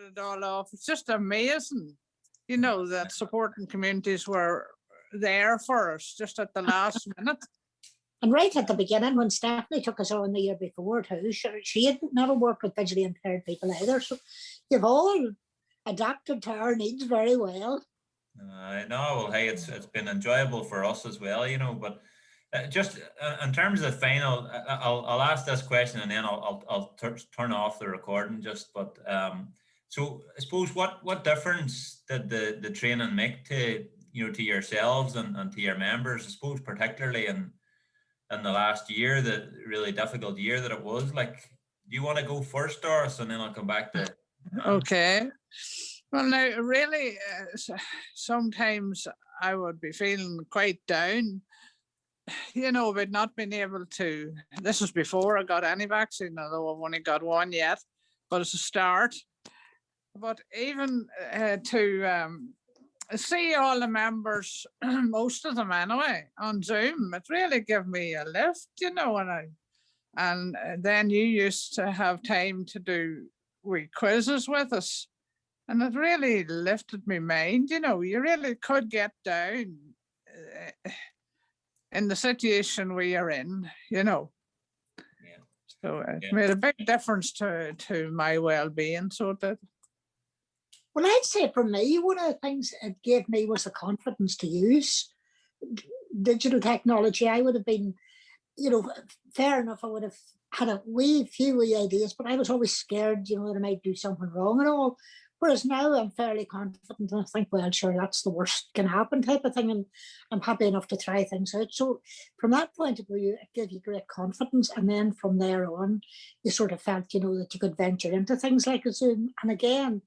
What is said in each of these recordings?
it all off. It's just amazing, you know, that supporting communities were there for us just at the last minute. And right at the beginning, when Stephanie took us on the year before too, she had never worked with visually impaired people either. So you've all adapted to our needs very well. I know. Well, hey, it's been enjoyable for us as well, you know. But just in terms of the final, I'll ask this question and then I'll turn off the recording. Just but so I suppose what difference did the training make to to yourselves and to your members? I suppose particularly in the last year, the really difficult year that it was. Like, do you want to go first, Doris, and then I'll come back to. Okay. Well, now, really, sometimes I would be feeling quite down, you know, about not being able to. This was before I got any vaccine, although I've only got one yet, but it's a start. But even to see all the members, most of them anyway, on Zoom, it really gave me a lift, you know, and then you used to have time to do wee quizzes with us. And it really lifted my mind, you know, you really could get down in the situation we are in, you know. Yeah. So it made a big difference to my well-being, so it did. Well, I'd say for me, one of the things it gave me was the confidence to use digital technology. I would have been, you know, fair enough, I would have had a few wee ideas, but I was always scared, you know, that I might do something wrong and all. Whereas now I'm fairly confident and I think, well, sure, that's the worst can happen type of thing. And I'm happy enough to try things out. So from that point of view, it gave you great confidence. And then from there on, you sort of felt, you know, that you could venture into things like a Zoom. And again,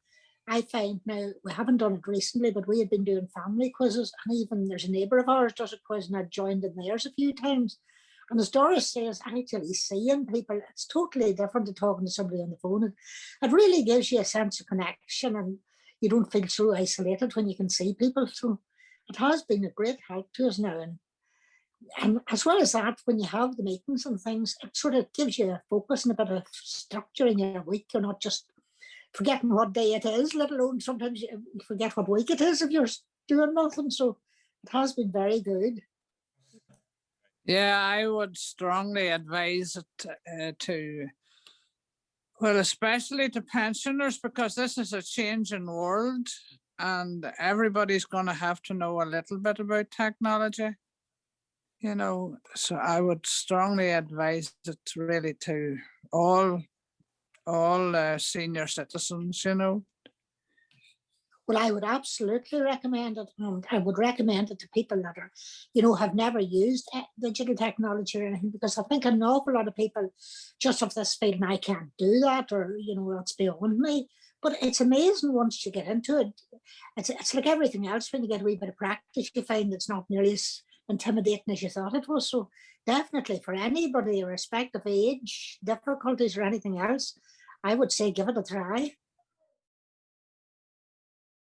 I find now, we haven't done it recently, but we had been doing family quizzes. And even there's a neighbour of ours does a quiz and I've joined in theirs a few times. And as Doris says, actually seeing people, it's totally different to talking to somebody on the phone. It really gives you a sense of connection and you don't feel so isolated when you can see people. So it has been a great help to us now. And as well as that, when you have the meetings and things, it sort of gives you a focus and a bit of structure in your week. You're not just forgetting what day it is, let alone sometimes you forget what week it is if you're doing nothing. So it has been very good. Yeah, I would strongly advise it to, well, especially to pensioners, because this is a changing world and everybody's going to have to know a little bit about technology, you know. So I would strongly advise it really to all senior citizens, you know. Well, I would absolutely recommend it. And I would recommend it to people that are, you know, have never used digital technology or anything, because I think an awful lot of people just have this feeling, I can't do that, or, you know, that's beyond me. But it's amazing once you get into it. It's like everything else. When you get a wee bit of practice, you find it's not nearly as intimidating as you thought it was. So definitely for anybody, irrespective of age, difficulties or anything else, I would say give it a try.